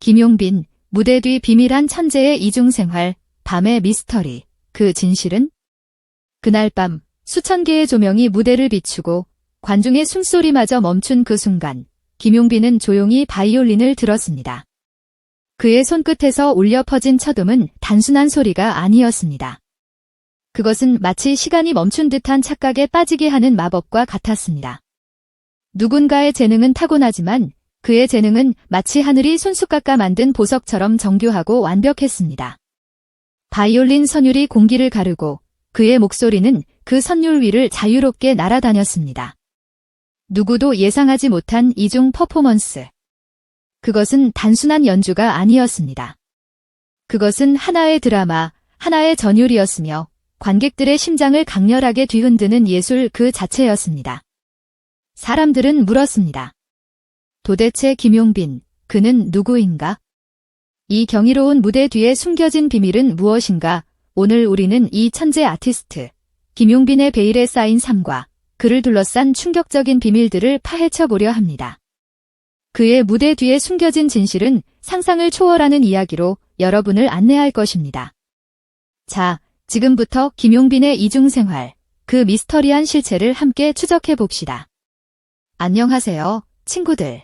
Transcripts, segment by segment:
김용빈, 무대 뒤 비밀한 천재의 이중생활, 밤의 미스터리, 그 진실은? 그날 밤, 수천 개의 조명이 무대를 비추고 관중의 숨소리마저 멈춘 그 순간, 김용빈은 조용히 바이올린을 들었습니다. 그의 손끝에서 울려 퍼진 첫음은 단순한 소리가 아니었습니다. 그것은 마치 시간이 멈춘 듯한 착각에 빠지게 하는 마법과 같았습니다. 누군가의 재능은 타고나지만 그의 재능은 마치 하늘이 손수 깎아 만든 보석처럼 정교하고 완벽했습니다. 바이올린 선율이 공기를 가르고 그의 목소리는 그 선율 위를 자유롭게 날아다녔습니다. 누구도 예상하지 못한 이중 퍼포먼스. 그것은 단순한 연주가 아니었습니다. 그것은 하나의 드라마, 하나의 전율이었으며 관객들의 심장을 강렬하게 뒤흔드는 예술 그 자체였습니다. 사람들은 물었습니다. 도대체 김용빈, 그는 누구인가? 이 경이로운 무대 뒤에 숨겨진 비밀은 무엇인가? 오늘 우리는 이 천재 아티스트, 김용빈의 베일에 쌓인 삶과 그를 둘러싼 충격적인 비밀들을 파헤쳐 보려 합니다. 그의 무대 뒤에 숨겨진 진실은 상상을 초월하는 이야기로 여러분을 안내할 것입니다. 자, 지금부터 김용빈의 이중생활, 그 미스터리한 실체를 함께 추적해 봅시다. 안녕하세요, 친구들.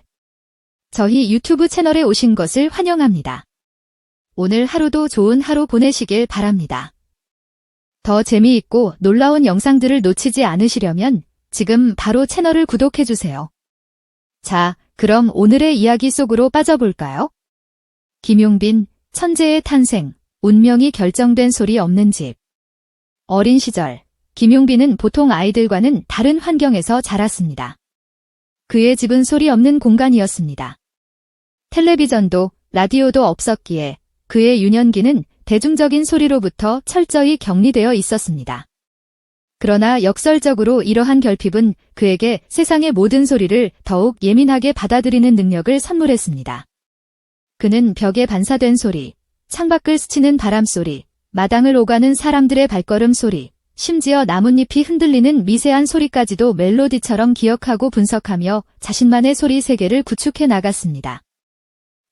저희 유튜브 채널에 오신 것을 환영합니다. 오늘 하루도 좋은 하루 보내시길 바랍니다. 더 재미있고 놀라운 영상들을 놓치지 않으시려면 지금 바로 채널을 구독해주세요. 자, 그럼 오늘의 이야기 속으로 빠져볼까요? 김용빈, 천재의 탄생, 운명이 결정된 소리 없는 집. 어린 시절, 김용빈은 보통 아이들과는 다른 환경에서 자랐습니다. 그의 집은 소리 없는 공간이었습니다. 텔레비전도 라디오도 없었기에 그의 유년기는 대중적인 소리로부터 철저히 격리되어 있었습니다. 그러나 역설적으로 이러한 결핍은 그에게 세상의 모든 소리를 더욱 예민하게 받아들이는 능력을 선물했습니다. 그는 벽에 반사된 소리, 창밖을 스치는 바람소리, 마당을 오가는 사람들의 발걸음 소리, 심지어 나뭇잎이 흔들리는 미세한 소리까지도 멜로디처럼 기억하고 분석하며 자신만의 소리 세계를 구축해 나갔습니다.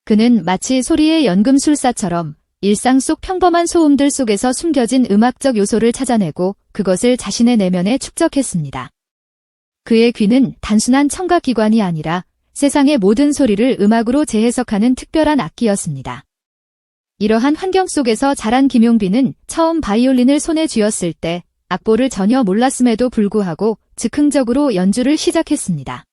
그는 마치 소리의 연금술사처럼 일상 속 평범한 소음들 속에서 숨겨진 음악적 요소를 찾아내고 그것을 자신의 내면에 축적했습니다. 그의 귀는 단순한 청각기관이 아니라 세상의 모든 소리를 음악으로 재해석하는 특별한 악기였습니다. 이러한 환경 속에서 자란 김용빈은 처음 바이올린을 손에 쥐었을 때 악보를 전혀 몰랐음에도 불구하고 즉흥적으로 연주를 시작했습니다.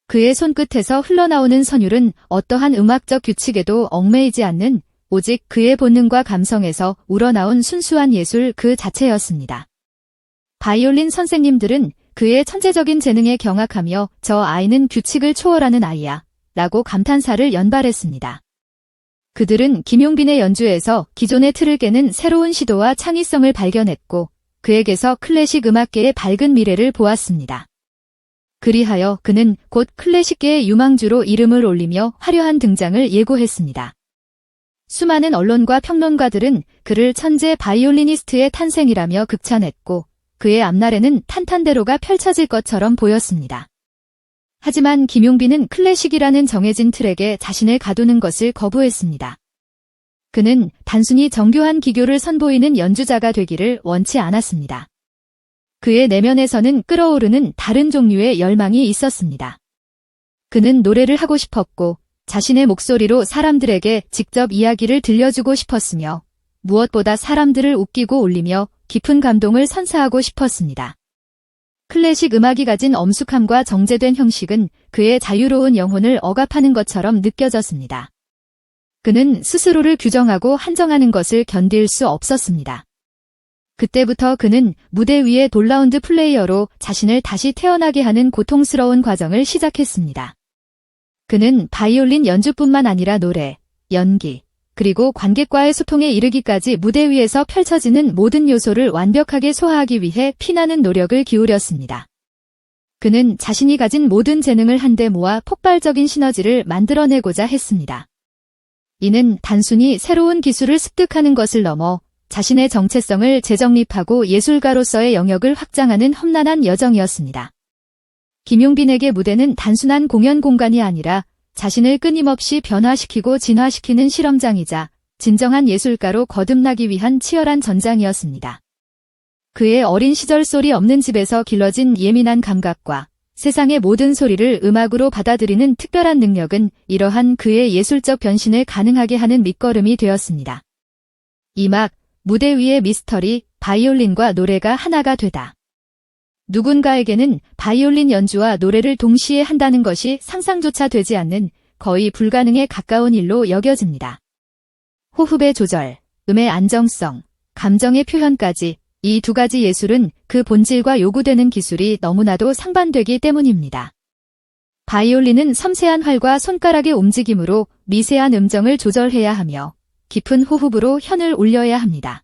그의 손끝에서 흘러나오는 선율은 어떠한 음악적 규칙에도 얽매이지 않는 오직 그의 본능과 감성에서 우러나온 순수한 예술 그 자체였습니다. 바이올린 선생님들은 그의 천재적인 재능에 경악하며 저 아이는 규칙을 초월하는 아이야 라고 감탄사를 연발했습니다. 그들은 김용빈의 연주에서 기존의 틀을 깨는 새로운 시도와 창의성을 발견했고 그에게서 클래식 음악계의 밝은 미래를 보았습니다. 그리하여 그는 곧 클래식계의 유망주로 이름을 올리며 화려한 등장을 예고했습니다. 수많은 언론과 평론가들은 그를 천재 바이올리니스트의 탄생이라며 극찬했고 그의 앞날에는 탄탄대로가 펼쳐질 것처럼 보였습니다. 하지만 김용빈은 클래식이라는 정해진 틀에게 자신을 가두는 것을 거부했습니다. 그는 단순히 정교한 기교를 선보이는 연주자가 되기를 원치 않았습니다. 그의 내면에서는 끓어오르는 다른 종류의 열망이 있었습니다. 그는 노래를 하고 싶었고 자신의 목소리로 사람들에게 직접 이야기를 들려주고 싶었으며 무엇보다 사람들을 웃기고 울리며 깊은 감동을 선사하고 싶었습니다. 클래식 음악이 가진 엄숙함과 정제된 형식은 그의 자유로운 영혼을 억압하는 것처럼 느껴졌습니다. 그는 스스로를 규정하고 한정하는 것을 견딜 수 없었습니다. 그때부터 그는 무대 위의 돌라운드 플레이어로 자신을 다시 태어나게 하는 고통스러운 과정을 시작했습니다. 그는 바이올린 연주뿐만 아니라 노래, 연기, 그리고 관객과의 소통에 이르기까지 무대 위에서 펼쳐지는 모든 요소를 완벽하게 소화하기 위해 피나는 노력을 기울였습니다. 그는 자신이 가진 모든 재능을 한데 모아 폭발적인 시너지를 만들어내고자 했습니다. 이는 단순히 새로운 기술을 습득하는 것을 넘어 자신의 정체성을 재정립하고 예술가로서의 영역을 확장하는 험난한 여정이었습니다. 김용빈에게 무대는 단순한 공연 공간이 아니라 자신을 끊임없이 변화시키고 진화시키는 실험장이자 진정한 예술가로 거듭나기 위한 치열한 전장이었습니다. 그의 어린 시절 소리 없는 집에서 길러진 예민한 감각과 세상의 모든 소리를 음악으로 받아들이는 특별한 능력은 이러한 그의 예술적 변신을 가능하게 하는 밑거름이 되었습니다. 이막 무대 위의 미스터리, 바이올린과 노래가 하나가 되다. 누군가에게는 바이올린 연주와 노래를 동시에 한다는 것이 상상조차 되지 않는 거의 불가능에 가까운 일로 여겨집니다. 호흡의 조절, 음의 안정성, 감정의 표현까지 이 두 가지 예술은 그 본질과 요구되는 기술이 너무나도 상반되기 때문입니다. 바이올린은 섬세한 활과 손가락의 움직임으로 미세한 음정을 조절해야 하며 깊은 호흡으로 현을 올려야 합니다.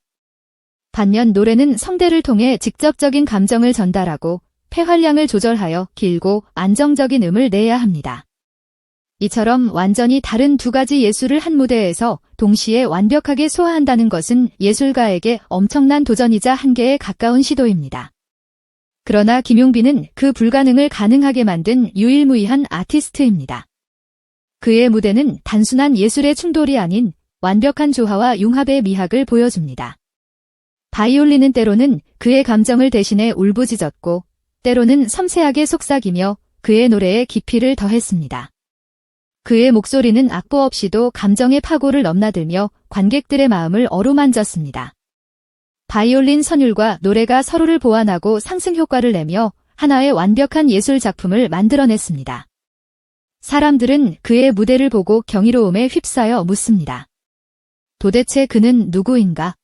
반면 노래는 성대를 통해 직접적인 감정을 전달하고 폐활량을 조절하여 길고 안정적인 음을 내야 합니다. 이처럼 완전히 다른 두 가지 예술을 한 무대에서 동시에 완벽하게 소화한다는 것은 예술가에게 엄청난 도전이자 한계에 가까운 시도입니다. 그러나 김용빈은 그 불가능을 가능하게 만든 유일무이한 아티스트입니다. 그의 무대는 단순한 예술의 충돌이 아닌 완벽한 조화와 융합의 미학을 보여줍니다. 바이올린은 때로는 그의 감정을 대신해 울부짖었고 때로는 섬세하게 속삭이며 그의 노래에 깊이를 더했습니다. 그의 목소리는 악보 없이도 감정의 파고를 넘나들며 관객들의 마음을 어루만졌습니다. 바이올린 선율과 노래가 서로를 보완하고 상승 효과를 내며 하나의 완벽한 예술 작품을 만들어냈습니다. 사람들은 그의 무대를 보고 경이로움에 휩싸여 묻습니다. 도대체 그는 누구인가?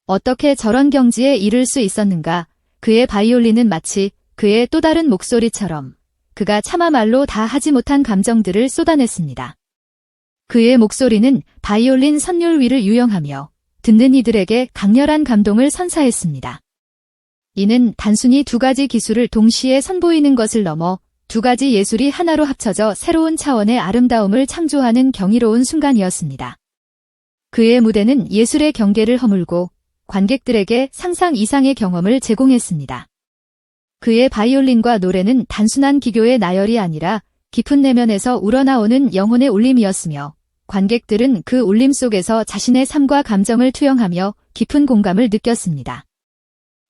어떻게 저런 경지에 이를 수 있었는가? 그의 바이올린은 마치 그의 또 다른 목소리처럼 그가 차마 말로 다 하지 못한 감정들을 쏟아냈습니다. 그의 목소리는 바이올린 선율 위를 유영하며 듣는 이들에게 강렬한 감동을 선사했습니다. 이는 단순히 두 가지 기술을 동시에 선보이는 것을 넘어 두 가지 예술이 하나로 합쳐져 새로운 차원의 아름다움을 창조하는 경이로운 순간이었습니다. 그의 무대는 예술의 경계를 허물고 관객들에게 상상 이상의 경험을 제공했습니다. 그의 바이올린과 노래는 단순한 기교의 나열이 아니라 깊은 내면에서 우러나오는 영혼의 울림이었으며 관객들은 그 울림 속에서 자신의 삶과 감정을 투영하며 깊은 공감을 느꼈습니다.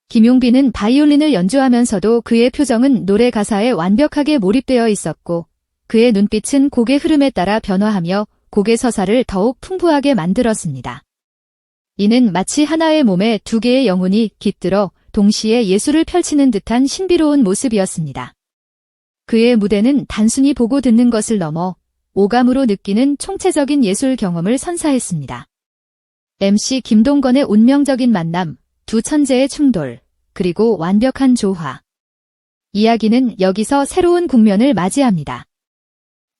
김용빈은 바이올린을 연주하면서도 그의 표정은 노래 가사에 완벽하게 몰입되어 있었고 그의 눈빛은 곡의 흐름에 따라 변화하며 곡의 서사를 더욱 풍부하게 만들었습니다. 이는 마치 하나의 몸에 두 개의 영혼이 깃들어 동시에 예술을 펼치는 듯한 신비로운 모습이었습니다. 그의 무대는 단순히 보고 듣는 것을 넘어 오감으로 느끼는 총체적인 예술 경험을 선사했습니다. MC 김동건의 운명적인 만남, 두 천재의 충돌, 그리고 완벽한 조화. 이야기는 여기서 새로운 국면을 맞이합니다.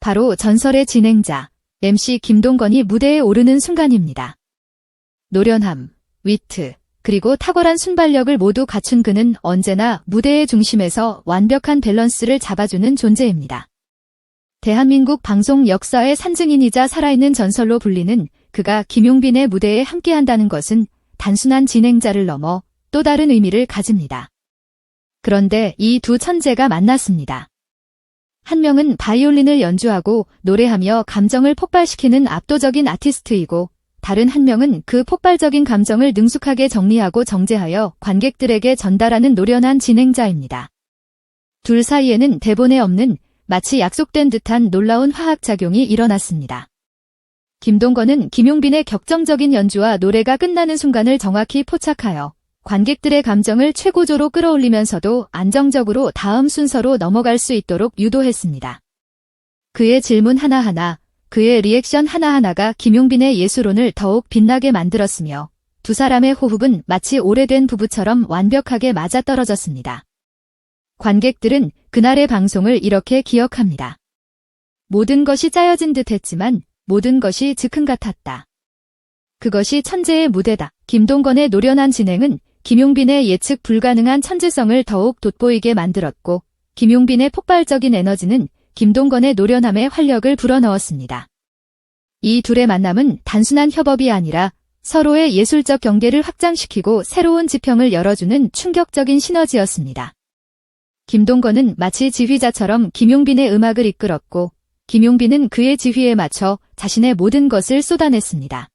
바로 전설의 진행자, MC 김동건이 무대에 오르는 순간입니다. 노련함, 위트, 그리고 탁월한 순발력을 모두 갖춘 그는 언제나 무대의 중심에서 완벽한 밸런스를 잡아주는 존재입니다. 대한민국 방송 역사의 산증인이자 살아있는 전설로 불리는 그가 김용빈의 무대에 함께한다는 것은 단순한 진행자를 넘어 또 다른 의미를 가집니다. 그런데 이 두 천재가 만났습니다. 한 명은 바이올린을 연주하고 노래하며 감정을 폭발시키는 압도적인 아티스트이고 다른 한 명은 그 폭발적인 감정을 능숙하게 정리하고 정제하여 관객들에게 전달하는 노련한 진행자입니다. 둘 사이에는 대본에 없는 마치 약속된 듯한 놀라운 화학작용이 일어났습니다. 김동건은 김용빈의 격정적인 연주와 노래가 끝나는 순간을 정확히 포착하여 관객들의 감정을 최고조로 끌어올리면서도 안정적으로 다음 순서로 넘어갈 수 있도록 유도했습니다. 그의 질문 하나하나, 그의 리액션 하나하나가 김용빈의 예술혼을 더욱 빛나게 만들었으며 두 사람의 호흡은 마치 오래된 부부처럼 완벽하게 맞아떨어졌습니다. 관객들은 그날의 방송을 이렇게 기억합니다. 모든 것이 짜여진 듯 했지만 모든 것이 즉흥 같았다. 그것이 천재의 무대다. 김동건의 노련한 진행은 김용빈의 예측 불가능한 천재성을 더욱 돋보이게 만들었고 김용빈의 폭발적인 에너지는 김동건의 노련함에 활력을 불어넣었습니다. 이 둘의 만남은 단순한 협업이 아니라 서로의 예술적 경계를 확장시키고 새로운 지평을 열어주는 충격적인 시너지였습니다. 김동건은 마치 지휘자처럼 김용빈의 음악을 이끌었고 김용빈은 그의 지휘에 맞춰 자신의 모든 것을 쏟아냈습니다.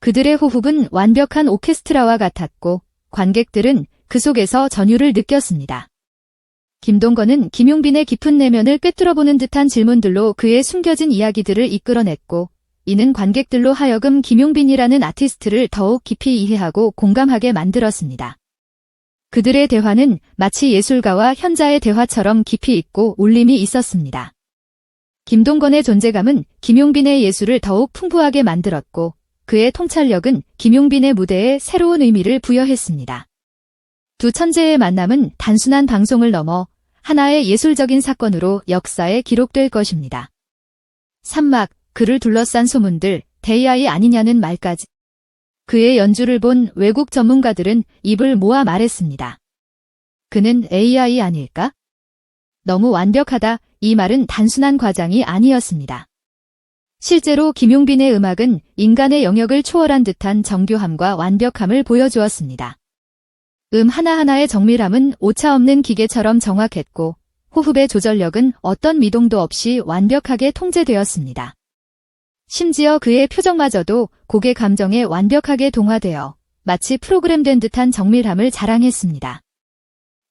그들의 호흡은 완벽한 오케스트라와 같았고 관객들은 그 속에서 전율을 느꼈습니다. 김동건은 김용빈의 깊은 내면을 꿰뚫어보는 듯한 질문들로 그의 숨겨진 이야기들을 이끌어냈고 이는 관객들로 하여금 김용빈이라는 아티스트를 더욱 깊이 이해하고 공감하게 만들었습니다. 그들의 대화는 마치 예술가와 현자의 대화처럼 깊이 있고 울림이 있었습니다. 김동건의 존재감은 김용빈의 예술을 더욱 풍부하게 만들었고 그의 통찰력은 김용빈의 무대에 새로운 의미를 부여했습니다. 두 천재의 만남은 단순한 방송을 넘어 하나의 예술적인 사건으로 역사에 기록될 것입니다. 산막, 그를 둘러싼 소문들, AI 아니냐는 말까지. 그의 연주를 본 외국 전문가들은 입을 모아 말했습니다. 그는 AI 아닐까? 너무 완벽하다. 이 말은 단순한 과장이 아니었습니다. 실제로 김용빈의 음악은 인간의 영역을 초월한 듯한 정교함과 완벽함을 보여주었습니다. 하나하나의 정밀함은 오차없는 기계처럼 정확했고 호흡의 조절력은 어떤 미동도 없이 완벽하게 통제되었습니다. 심지어 그의 표정마저도 곡의 감정에 완벽하게 동화되어 마치 프로그램된 듯한 정밀함을 자랑했습니다.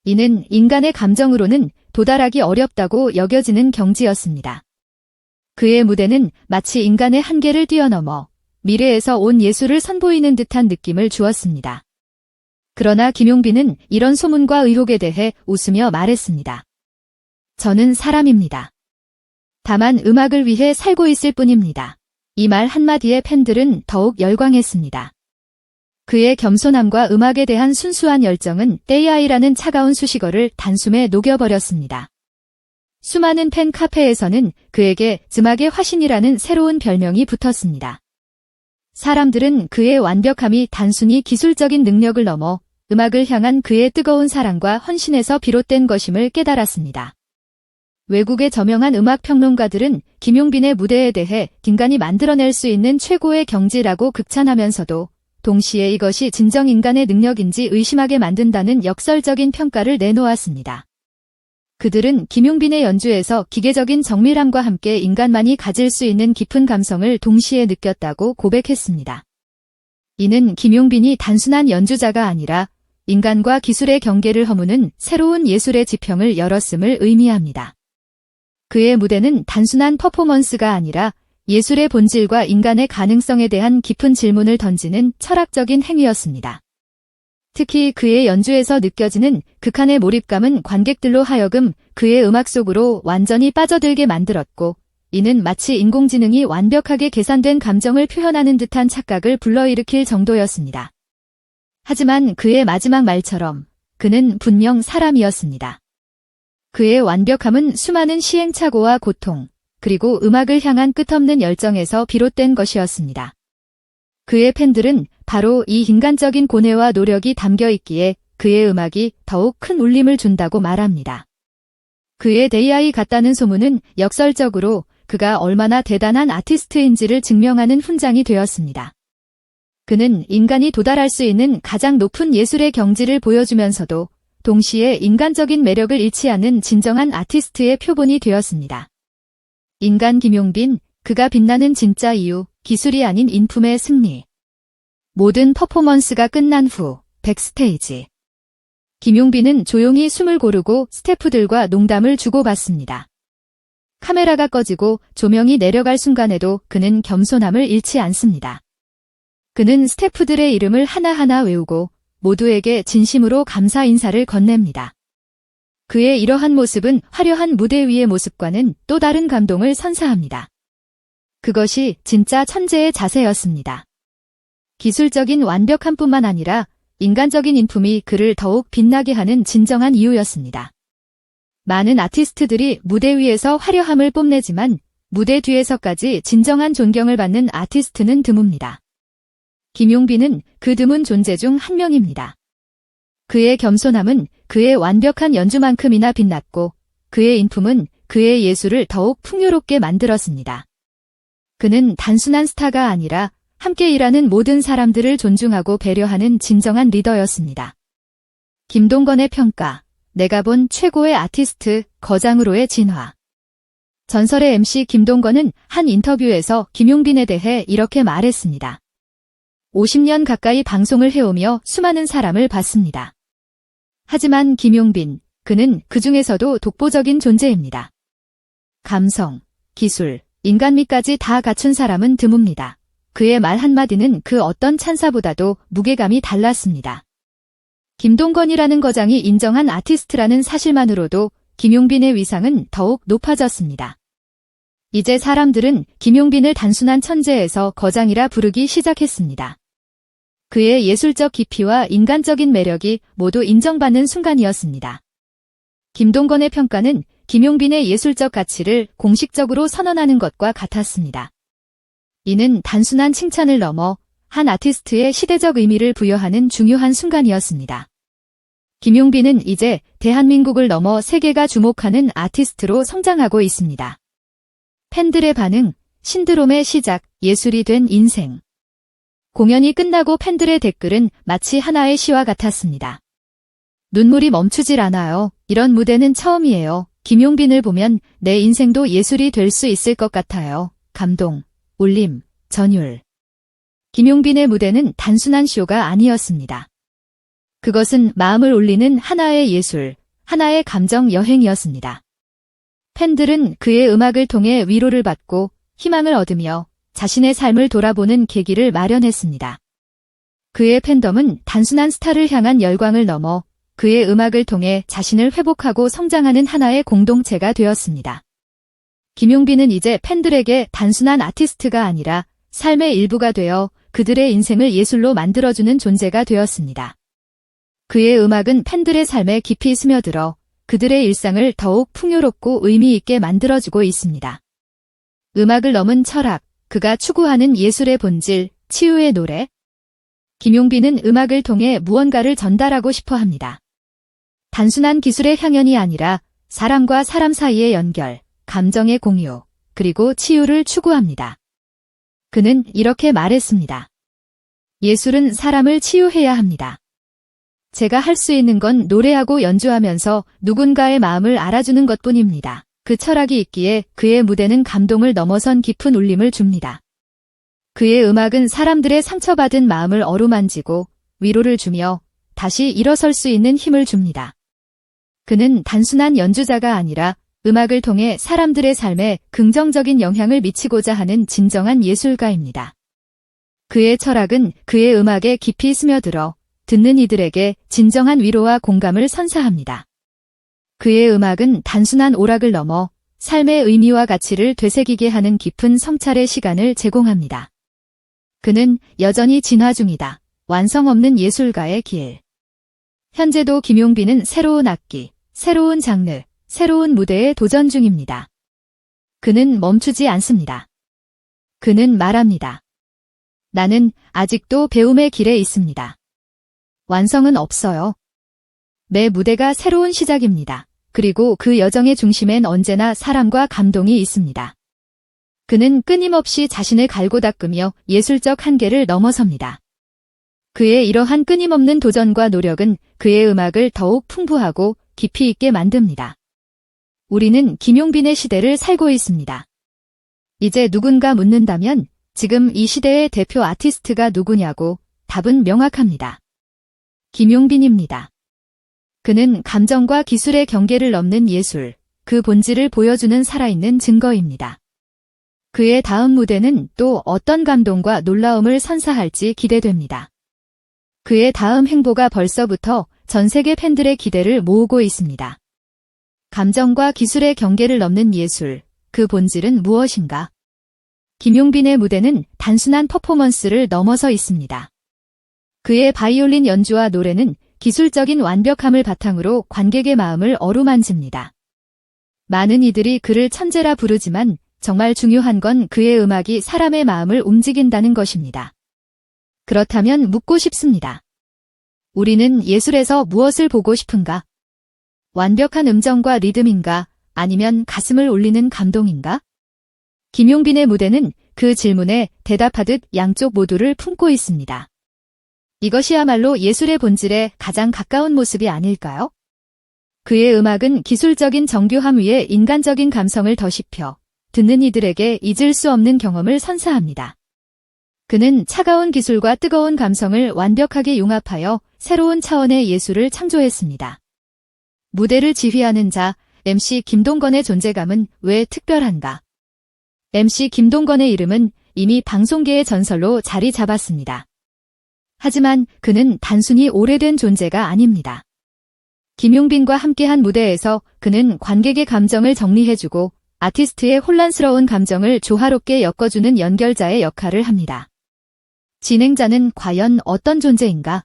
이는 인간의 감정으로는 도달하기 어렵다고 여겨지는 경지였습니다. 그의 무대는 마치 인간의 한계를 뛰어넘어 미래에서 온 예술을 선보이는 듯한 느낌을 주었습니다. 그러나 김용빈은 이런 소문과 의혹에 대해 웃으며 말했습니다. 저는 사람입니다. 다만 음악을 위해 살고 있을 뿐입니다. 이 말 한마디에 팬들은 더욱 열광했습니다. 그의 겸손함과 음악에 대한 순수한 열정은 AI라는 차가운 수식어를 단숨에 녹여버렸습니다. 수많은 팬 카페에서는 그에게 음악의 화신이라는 새로운 별명이 붙었습니다. 사람들은 그의 완벽함이 단순히 기술적인 능력을 넘어 음악을 향한 그의 뜨거운 사랑과 헌신에서 비롯된 것임을 깨달았습니다. 외국의 저명한 음악 평론가들은 김용빈의 무대에 대해 인간이 만들어낼 수 있는 최고의 경지라고 극찬하면서도 동시에 이것이 진정 인간의 능력인지 의심하게 만든다는 역설적인 평가를 내놓았습니다. 그들은 김용빈의 연주에서 기계적인 정밀함과 함께 인간만이 가질 수 있는 깊은 감성을 동시에 느꼈다고 고백했습니다. 이는 김용빈이 단순한 연주자가 아니라 인간과 기술의 경계를 허무는 새로운 예술의 지평을 열었음을 의미합니다. 그의 무대는 단순한 퍼포먼스가 아니라 예술의 본질과 인간의 가능성에 대한 깊은 질문을 던지는 철학적인 행위였습니다. 특히 그의 연주에서 느껴지는 극한의 몰입감은 관객들로 하여금 그의 음악 속으로 완전히 빠져들게 만들었고, 이는 마치 인공지능이 완벽하게 계산된 감정을 표현하는 듯한 착각을 불러일으킬 정도였습니다. 하지만 그의 마지막 말처럼 그는 분명 사람이었습니다. 그의 완벽함은 수많은 시행착오와 고통, 그리고 음악을 향한 끝없는 열정에서 비롯된 것이었습니다. 그의 팬들은 바로 이 인간적인 고뇌와 노력이 담겨 있기에 그의 음악이 더욱 큰 울림을 준다고 말합니다. 그의 AI 같다는 소문은 역설적으로 그가 얼마나 대단한 아티스트인지를 증명하는 훈장이 되었습니다. 그는 인간이 도달할 수 있는 가장 높은 예술의 경지를 보여주면서도 동시에 인간적인 매력을 잃지 않는 진정한 아티스트의 표본이 되었습니다. 인간 김용빈, 그가 빛나는 진짜 이유, 기술이 아닌 인품의 승리. 모든 퍼포먼스가 끝난 후, 백스테이지. 김용빈은 조용히 숨을 고르고 스태프들과 농담을 주고받습니다. 카메라가 꺼지고 조명이 내려갈 순간에도 그는 겸손함을 잃지 않습니다. 그는 스태프들의 이름을 하나하나 외우고 모두에게 진심으로 감사 인사를 건넵니다. 그의 이러한 모습은 화려한 무대 위의 모습과는 또 다른 감동을 선사합니다. 그것이 진짜 천재의 자세였습니다. 기술적인 완벽함뿐만 아니라 인간적인 인품이 그를 더욱 빛나게 하는 진정한 이유였습니다. 많은 아티스트들이 무대 위에서 화려함을 뽐내지만 무대 뒤에서까지 진정한 존경을 받는 아티스트는 드뭅니다. 김용빈은 그 드문 존재 중 한 명입니다. 그의 겸손함은 그의 완벽한 연주만큼이나 빛났고 그의 인품은 그의 예술을 더욱 풍요롭게 만들었습니다. 그는 단순한 스타가 아니라 함께 일하는 모든 사람들을 존중하고 배려하는 진정한 리더였습니다. 김동건의 평가, 내가 본 최고의 아티스트, 거장으로의 진화. 전설의 MC 김동건은 한 인터뷰에서 김용빈에 대해 이렇게 말했습니다. 50년 가까이 방송을 해오며 수많은 사람을 봤습니다. 하지만 김용빈, 그는 그 중에서도 독보적인 존재입니다. 감성, 기술, 인간미까지 다 갖춘 사람은 드뭅니다. 그의 말 한마디는 그 어떤 찬사보다도 무게감이 달랐습니다. 김동건이라는 거장이 인정한 아티스트라는 사실만으로도 김용빈의 위상은 더욱 높아졌습니다. 이제 사람들은 김용빈을 단순한 천재에서 거장이라 부르기 시작했습니다. 그의 예술적 깊이와 인간적인 매력이 모두 인정받는 순간이었습니다. 김동건의 평가는 김용빈의 예술적 가치를 공식적으로 선언하는 것과 같았습니다. 이는 단순한 칭찬을 넘어 한 아티스트의 시대적 의미를 부여하는 중요한 순간이었습니다. 김용빈은 이제 대한민국을 넘어 세계가 주목하는 아티스트로 성장하고 있습니다. 팬들의 반응, 신드롬의 시작, 예술이 된 인생. 공연이 끝나고 팬들의 댓글은 마치 하나의 시와 같았습니다. 눈물이 멈추질 않아요. 이런 무대는 처음이에요. 김용빈을 보면 내 인생도 예술이 될 수 있을 것 같아요. 감동, 울림, 전율. 김용빈의 무대는 단순한 쇼가 아니었습니다. 그것은 마음을 울리는 하나의 예술, 하나의 감정 여행이었습니다. 팬들은 그의 음악을 통해 위로를 받고 희망을 얻으며 자신의 삶을 돌아보는 계기를 마련했습니다. 그의 팬덤은 단순한 스타를 향한 열광을 넘어 그의 음악을 통해 자신을 회복하고 성장하는 하나의 공동체가 되었습니다. 김용빈은 이제 팬들에게 단순한 아티스트가 아니라 삶의 일부가 되어 그들의 인생을 예술로 만들어주는 존재가 되었습니다. 그의 음악은 팬들의 삶에 깊이 스며들어 그들의 일상을 더욱 풍요롭고 의미 있게 만들어주고 있습니다. 음악을 넘은 철학, 그가 추구하는 예술의 본질, 치유의 노래. 김용빈은 음악을 통해 무언가를 전달하고 싶어 합니다. 단순한 기술의 향연이 아니라 사람과 사람 사이의 연결, 감정의 공유, 그리고 치유를 추구합니다. 그는 이렇게 말했습니다. 예술은 사람을 치유해야 합니다. 제가 할 수 있는 건 노래하고 연주하면서 누군가의 마음을 알아주는 것뿐입니다. 그 철학이 있기에 그의 무대는 감동을 넘어선 깊은 울림을 줍니다. 그의 음악은 사람들의 상처받은 마음을 어루만지고 위로를 주며 다시 일어설 수 있는 힘을 줍니다. 그는 단순한 연주자가 아니라 음악을 통해 사람들의 삶에 긍정적인 영향을 미치고자 하는 진정한 예술가입니다. 그의 철학은 그의 음악에 깊이 스며들어 듣는 이들에게 진정한 위로와 공감을 선사합니다. 그의 음악은 단순한 오락을 넘어 삶의 의미와 가치를 되새기게 하는 깊은 성찰의 시간을 제공합니다. 그는 여전히 진화 중이다. 완성 없는 예술가의 길. 현재도 김용빈은 새로운 악기, 새로운 장르, 새로운 무대에 도전 중입니다. 그는 멈추지 않습니다. 그는 말합니다. 나는 아직도 배움의 길에 있습니다. 완성은 없어요. 매 무대가 새로운 시작입니다. 그리고 그 여정의 중심엔 언제나 사랑과 감동이 있습니다. 그는 끊임없이 자신을 갈고 닦으며 예술적 한계를 넘어섭니다. 그의 이러한 끊임없는 도전과 노력은 그의 음악을 더욱 풍부하고 깊이 있게 만듭니다. 우리는 김용빈의 시대를 살고 있습니다. 이제 누군가 묻는다면 지금 이 시대의 대표 아티스트가 누구냐고 답은 명확합니다. 김용빈입니다. 그는 감정과 기술의 경계를 넘는 예술, 그 본질을 보여주는 살아있는 증거입니다. 그의 다음 무대는 또 어떤 감동과 놀라움을 선사할지 기대됩니다. 그의 다음 행보가 벌써부터 전 세계 팬들의 기대를 모으고 있습니다. 감정과 기술의 경계를 넘는 예술, 그 본질은 무엇인가? 김용빈의 무대는 단순한 퍼포먼스를 넘어서 있습니다. 그의 바이올린 연주와 노래는 기술적인 완벽함을 바탕으로 관객의 마음을 어루만집니다. 많은 이들이 그를 천재라 부르지만 정말 중요한 건 그의 음악이 사람의 마음을 움직인다는 것입니다. 그렇다면 묻고 싶습니다. 우리는 예술에서 무엇을 보고 싶은가? 완벽한 음정과 리듬인가? 아니면 가슴을 울리는 감동인가? 김용빈의 무대는 그 질문에 대답하듯 양쪽 모두를 품고 있습니다. 이것이야말로 예술의 본질에 가장 가까운 모습이 아닐까요? 그의 음악은 기술적인 정교함 위에 인간적인 감성을 더씹혀 듣는 이들에게 잊을 수 없는 경험을 선사합니다. 그는 차가운 기술과 뜨거운 감성을 완벽하게 융합하여 새로운 차원의 예술을 창조했습니다. 무대를 지휘하는 자, MC 김동건의 존재감은 왜 특별한가? MC 김동건의 이름은 이미 방송계의 전설로 자리 잡았습니다. 하지만 그는 단순히 오래된 존재가 아닙니다. 김용빈과 함께한 무대에서 그는 관객의 감정을 정리해주고 아티스트의 혼란스러운 감정을 조화롭게 엮어주는 연결자의 역할을 합니다. 진행자는 과연 어떤 존재인가?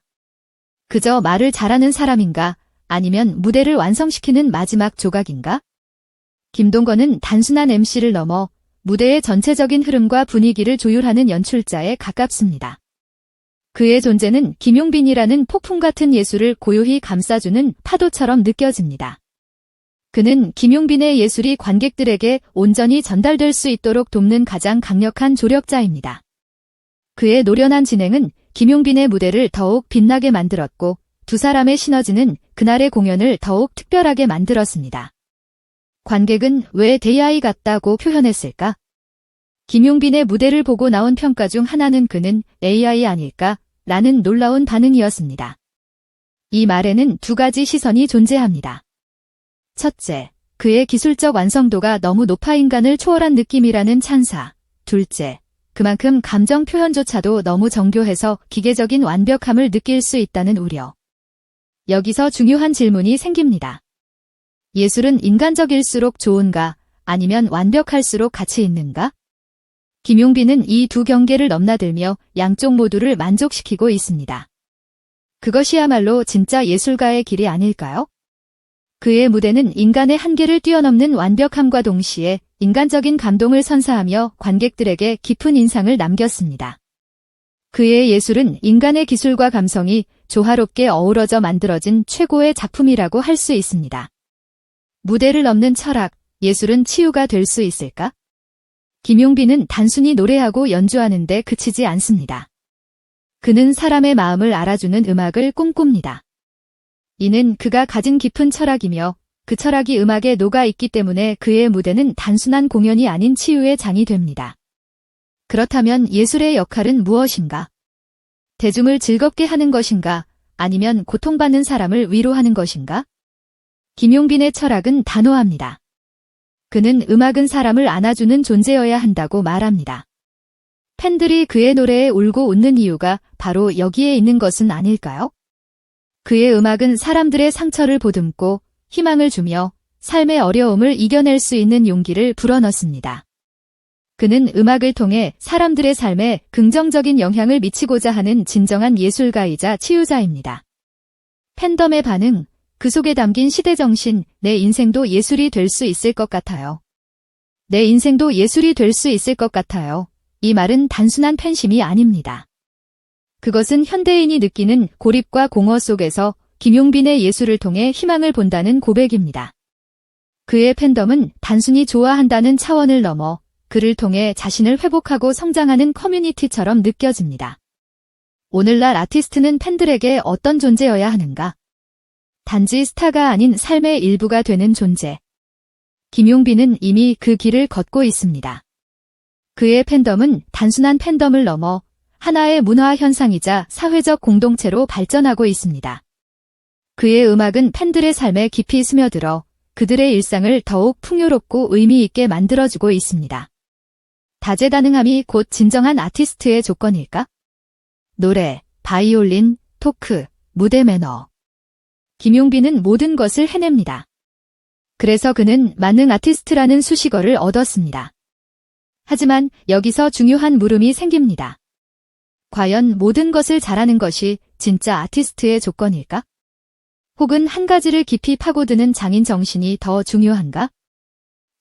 그저 말을 잘하는 사람인가? 아니면 무대를 완성시키는 마지막 조각인가? 김동건은 단순한 MC를 넘어 무대의 전체적인 흐름과 분위기를 조율하는 연출자에 가깝습니다. 그의 존재는 김용빈이라는 폭풍 같은 예술을 고요히 감싸주는 파도처럼 느껴집니다. 그는 김용빈의 예술이 관객들에게 온전히 전달될 수 있도록 돕는 가장 강력한 조력자입니다. 그의 노련한 진행은 김용빈의 무대를 더욱 빛나게 만들었고 두 사람의 시너지는 그날의 공연을 더욱 특별하게 만들었습니다. 관객은 왜 대야이 같다고 표현했을까? 김용빈의 무대를 보고 나온 평가 중 하나는 그는 AI 아닐까? 라는 놀라운 반응이었습니다. 이 말에는 두 가지 시선이 존재합니다. 첫째, 그의 기술적 완성도가 너무 높아 인간을 초월한 느낌이라는 찬사. 둘째, 그만큼 감정 표현조차도 너무 정교해서 기계적인 완벽함을 느낄 수 있다는 우려. 여기서 중요한 질문이 생깁니다. 예술은 인간적일수록 좋은가? 아니면 완벽할수록 가치 있는가? 김용빈은 이 두 경계를 넘나들며 양쪽 모두를 만족시키고 있습니다. 그것이야말로 진짜 예술가의 길이 아닐까요? 그의 무대는 인간의 한계를 뛰어넘는 완벽함과 동시에 인간적인 감동을 선사하며 관객들에게 깊은 인상을 남겼습니다. 그의 예술은 인간의 기술과 감성이 조화롭게 어우러져 만들어진 최고의 작품이라고 할 수 있습니다. 무대를 넘는 철학, 예술은 치유가 될 수 있을까? 김용빈은 단순히 노래하고 연주하는데 그치지 않습니다. 그는 사람의 마음을 알아주는 음악을 꿈꿉니다. 이는 그가 가진 깊은 철학이며 그 철학이 음악에 녹아 있기 때문에 그의 무대는 단순한 공연이 아닌 치유의 장이 됩니다. 그렇다면 예술의 역할은 무엇인가? 대중을 즐겁게 하는 것인가? 아니면 고통받는 사람을 위로하는 것인가? 김용빈의 철학은 단호합니다. 그는 음악은 사람을 안아주는 존재여야 한다고 말합니다. 팬들이 그의 노래에 울고 웃는 이유가 바로 여기에 있는 것은 아닐까요? 그의 음악은 사람들의 상처를 보듬고 희망을 주며 삶의 어려움을 이겨낼 수 있는 용기를 불어넣습니다. 그는 음악을 통해 사람들의 삶에 긍정적인 영향을 미치고자 하는 진정한 예술가이자 치유자입니다. 팬덤의 반응, 그 속에 담긴 시대정신, 내 인생도 예술이 될 수 있을 것 같아요. 내 인생도 예술이 될 수 있을 것 같아요. 이 말은 단순한 팬심이 아닙니다. 그것은 현대인이 느끼는 고립과 공허 속에서 김용빈의 예술을 통해 희망을 본다는 고백입니다. 그의 팬덤은 단순히 좋아한다는 차원을 넘어 그를 통해 자신을 회복하고 성장하는 커뮤니티처럼 느껴집니다. 오늘날 아티스트는 팬들에게 어떤 존재여야 하는가? 단지 스타가 아닌 삶의 일부가 되는 존재. 김용빈은 이미 그 길을 걷고 있습니다. 그의 팬덤은 단순한 팬덤을 넘어 하나의 문화 현상이자 사회적 공동체로 발전하고 있습니다. 그의 음악은 팬들의 삶에 깊이 스며들어 그들의 일상을 더욱 풍요롭고 의미 있게 만들어주고 있습니다. 다재다능함이 곧 진정한 아티스트의 조건일까? 노래, 바이올린, 토크, 무대 매너. 김용빈은 모든 것을 해냅니다. 그래서 그는 만능 아티스트라는 수식어를 얻었습니다. 하지만 여기서 중요한 물음이 생깁니다. 과연 모든 것을 잘하는 것이 진짜 아티스트의 조건일까? 혹은 한 가지를 깊이 파고드는 장인 정신이 더 중요한가?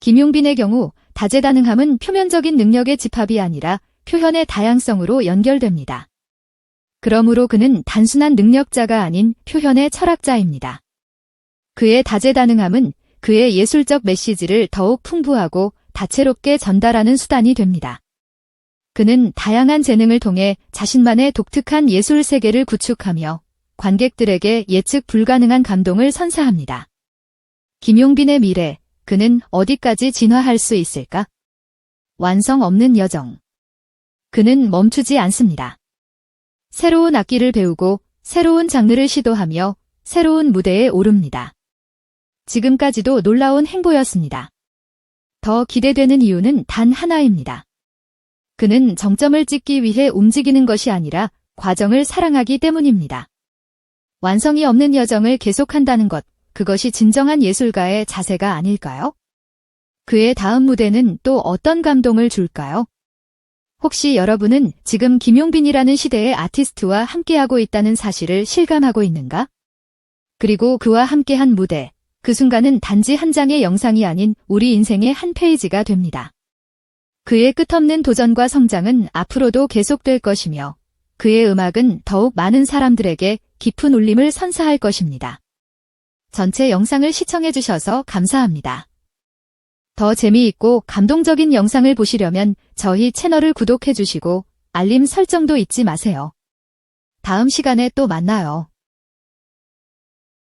김용빈의 경우 다재다능함은 표면적인 능력의 집합이 아니라 표현의 다양성으로 연결됩니다. 그러므로 그는 단순한 능력자가 아닌 표현의 철학자입니다. 그의 다재다능함은 그의 예술적 메시지를 더욱 풍부하고 다채롭게 전달하는 수단이 됩니다. 그는 다양한 재능을 통해 자신만의 독특한 예술 세계를 구축하며 관객들에게 예측 불가능한 감동을 선사합니다. 김용빈의 미래, 그는 어디까지 진화할 수 있을까? 완성 없는 여정. 그는 멈추지 않습니다. 새로운 악기를 배우고 새로운 장르를 시도하며 새로운 무대에 오릅니다. 지금까지도 놀라운 행보였습니다. 더 기대되는 이유는 단 하나입니다. 그는 정점을 찍기 위해 움직이는 것이 아니라 과정을 사랑하기 때문입니다. 완성이 없는 여정을 계속한다는 것, 그것이 진정한 예술가의 자세가 아닐까요? 그의 다음 무대는 또 어떤 감동을 줄까요? 혹시 여러분은 지금 김용빈이라는 시대의 아티스트와 함께하고 있다는 사실을 실감하고 있는가? 그리고 그와 함께한 무대, 그 순간은 단지 한 장의 영상이 아닌 우리 인생의 한 페이지가 됩니다. 그의 끝없는 도전과 성장은 앞으로도 계속될 것이며 그의 음악은 더욱 많은 사람들에게 깊은 울림을 선사할 것입니다. 전체 영상을 시청해주셔서 감사합니다. 더 재미있고 감동적인 영상을 보시려면 저희 채널을 구독해주시고 알림 설정도 잊지 마세요. 다음 시간에 또 만나요.